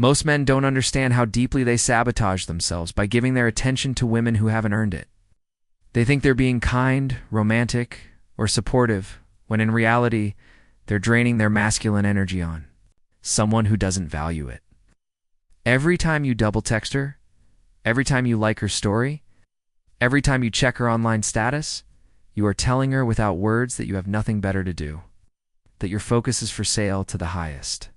Most men don't understand how deeply they sabotage themselves by giving their attention to women who haven't earned it. They think they're being kind, romantic, or supportive, when in reality, they're draining their masculine energy on someone who doesn't value it. Every time you double text her, every time you like her story, every time you check her online status, you are telling her without words that you have nothing better to do, that your focus is for sale to the highest.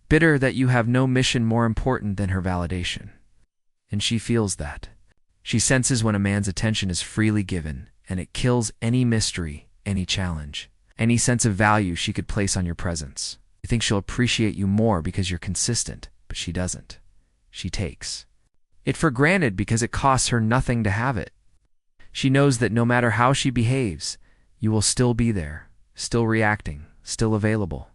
Bitter that you have no mission more important than her validation. And she feels that. She senses when a man's attention is freely given, and it kills any mystery, any challenge, any sense of value she could place on your presence. You think she'll appreciate you more because you're consistent, but she doesn't. She takes it for granted because it costs her nothing to have it. She knows that no matter how she behaves, you will still be there, still reacting, still available.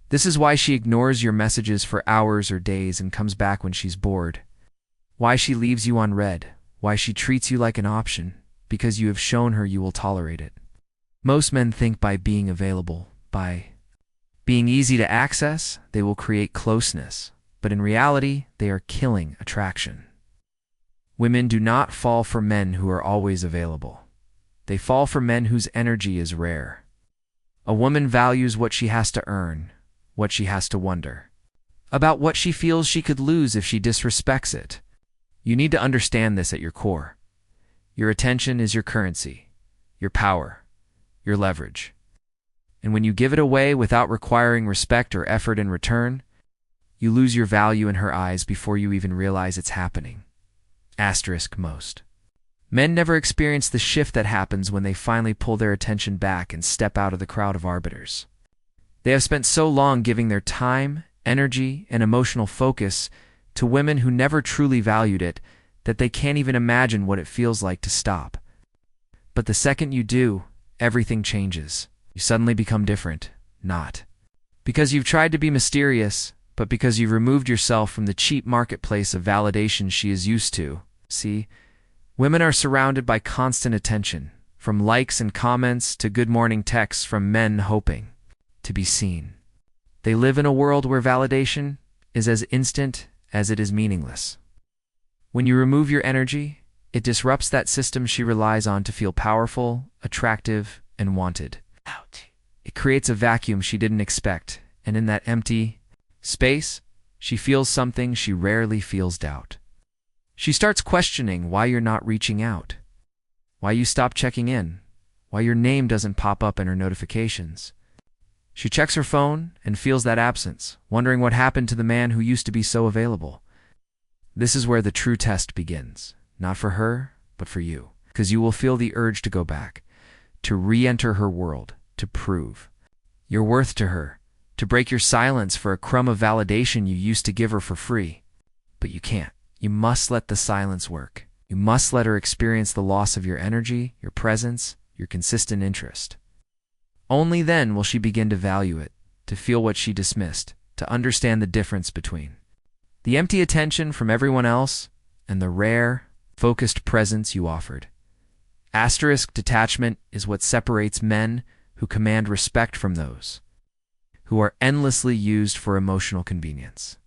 This is why she ignores your messages for hours or days and comes back when she's bored. Why she leaves you unread. Why she treats you like an option, because you have shown her you will tolerate it. Most men think by being available, by being easy to access, they will create closeness, but in reality, they are killing attraction. Women do not fall for men who are always available. They fall for men whose energy is rare. A woman values what she has to earn, what she has to wonder, about what she feels she could lose if she disrespects it. You need to understand this at your core. Your attention is your currency, your power, your leverage. And when you give it away without requiring respect or effort in return, you lose your value in her eyes before you even realize it's happening. Most. Men never experience the shift that happens when they finally pull their attention back and step out of the crowd of arbiters. They have spent so long giving their time, energy, and emotional focus to women who never truly valued it that they can't even imagine what it feels like to stop. But the second you do, everything changes. You suddenly become different, not because you've tried to be mysterious, but because you've removed yourself from the cheap marketplace of validation she is used to. See, women are surrounded by constant attention, from likes and comments to good morning texts from men hoping to be seen. They live in a world where validation is as instant as it is meaningless. When you remove your energy, it disrupts that system she relies on to feel powerful, attractive, and wanted. It creates a vacuum she didn't expect, and in that empty space, she feels something she rarely feels: doubt. She starts questioning why you're not reaching out, why you stopped checking in, why your name doesn't pop up in her notifications. She checks her phone and feels that absence, wondering what happened to the man who used to be so available. This is where the true test begins, not for her, but for you, because you will feel the urge to go back, to re-enter her world, to prove your worth to her, to break your silence for a crumb of validation you used to give her for free. But you can't. You must let the silence work. You must let her experience the loss of your energy, your presence, your consistent interest. Only then will she begin to value it, to feel what she dismissed, to understand the difference between the empty attention from everyone else and the rare, focused presence you offered. Detachment is what separates men who command respect from those who are endlessly used for emotional convenience.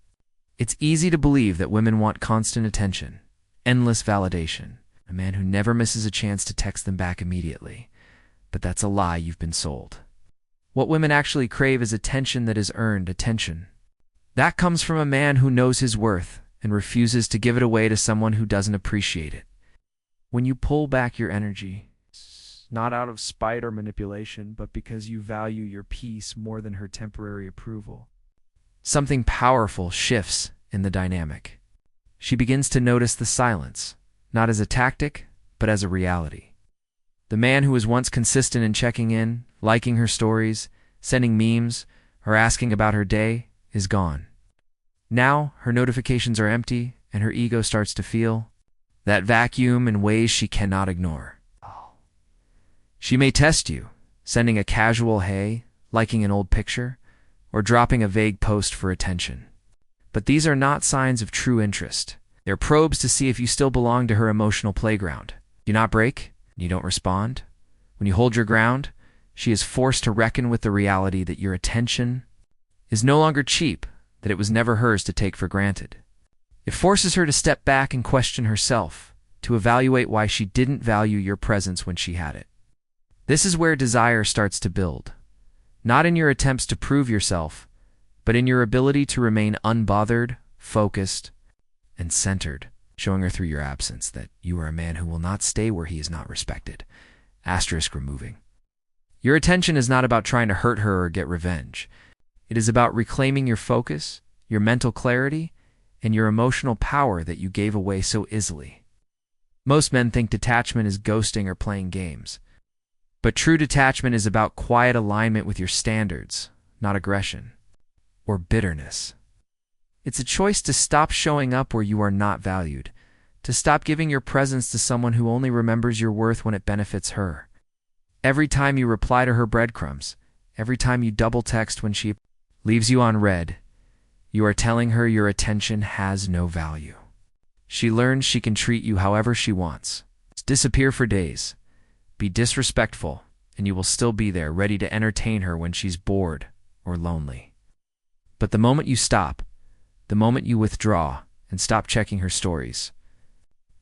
It's easy to believe that women want constant attention, endless validation, a man who never misses a chance to text them back immediately. But that's a lie you've been sold. What women actually crave is attention that is earned attention. That comes from a man who knows his worth and refuses to give it away to someone who doesn't appreciate it. When you pull back your energy, not out of spite or manipulation, but because you value your peace more than her temporary approval, something powerful shifts in the dynamic. She begins to notice the silence, not as a tactic, but as a reality. The man who was once consistent in checking in, liking her stories, sending memes, or asking about her day is gone. Now, her notifications are empty, and her ego starts to feel that vacuum in ways she cannot ignore. She may test you, sending a casual hey, liking an old picture, or dropping a vague post for attention. But these are not signs of true interest. They're probes to see if you still belong to her emotional playground. Do you not break? You don't respond? When you hold your ground, she is forced to reckon with the reality that your attention is no longer cheap, that it was never hers to take for granted. It forces her to step back and question herself, to evaluate why she didn't value your presence when she had it. This is where desire starts to build, not in your attempts to prove yourself, but in your ability to remain unbothered, focused, and centered, showing her through your absence that you are a man who will not stay where he is not respected. Asterisk removing. Your attention is not about trying to hurt her or get revenge. It is about reclaiming your focus, your mental clarity, and your emotional power that you gave away so easily. Most men think detachment is ghosting or playing games. But true detachment is about quiet alignment with your standards, not aggression or bitterness. It's a choice to stop showing up where you are not valued, to stop giving your presence to someone who only remembers your worth when it benefits her. Every time you reply to her breadcrumbs, every time you double text when she leaves you on read, you are telling her your attention has no value. She learns she can treat you however she wants. Disappear for days. Be disrespectful, and you will still be there, ready to entertain her when she's bored or lonely. But the moment you stop, the moment you withdraw and stop checking her stories,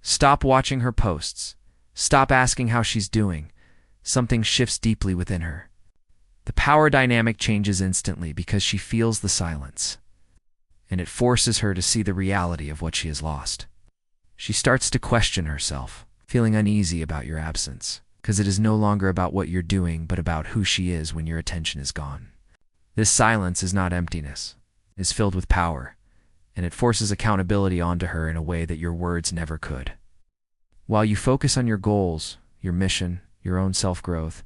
stop watching her posts, stop asking how she's doing, something shifts deeply within her. The power dynamic changes instantly because she feels the silence, and it forces her to see the reality of what she has lost. She starts to question herself, feeling uneasy about your absence, because it is no longer about what you're doing, but about who she is when your attention is gone. This silence is not emptiness. It is filled with power, and it forces accountability onto her in a way that your words never could. While you focus on your goals, your mission, your own self-growth,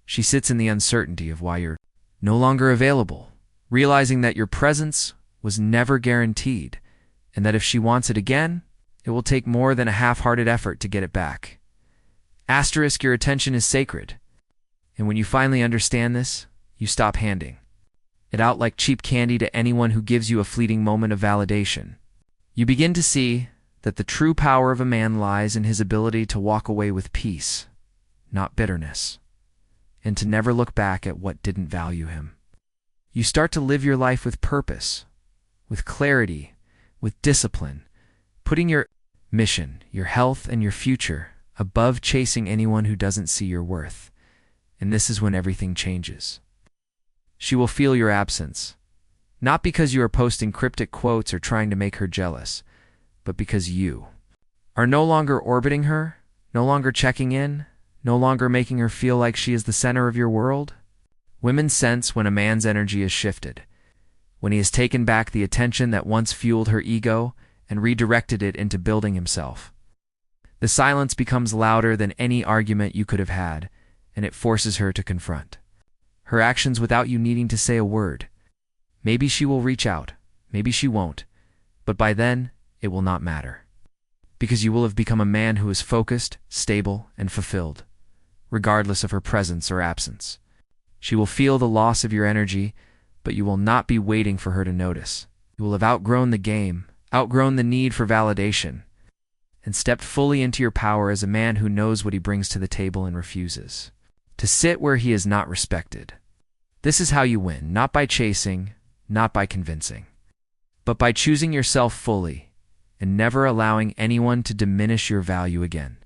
she sits in the uncertainty of why you're no longer available, realizing that your presence was never guaranteed, and that if she wants it again, it will take more than a half-hearted effort to get it back. Asterisk, your attention is sacred, and when you finally understand this, you stop handing it out like cheap candy to anyone who gives you a fleeting moment of validation. You begin to see that the true power of a man lies in his ability to walk away with peace, not bitterness, and to never look back at what didn't value him. You start to live your life with purpose, with clarity, with discipline, putting your mission, your health, and your future above chasing anyone who doesn't see your worth. And this is when everything changes. She will feel your absence, not because you are posting cryptic quotes or trying to make her jealous, but because you are no longer orbiting her, no longer checking in, no longer making her feel like she is the center of your world. Women sense when a man's energy is shifted, when he has taken back the attention that once fueled her ego and redirected it into building himself. The silence becomes louder than any argument you could have had, and it forces her to confront her actions without you needing to say a word. Maybe she will reach out, maybe she won't, but by then, it will not matter. Because you will have become a man who is focused, stable, and fulfilled, regardless of her presence or absence. She will feel the loss of your energy, but you will not be waiting for her to notice. You will have outgrown the game, outgrown the need for validation, and stepped fully into your power as a man who knows what he brings to the table and refuses to sit where he is not respected. This is how you win, not by chasing, not by convincing, but by choosing yourself fully and never allowing anyone to diminish your value again.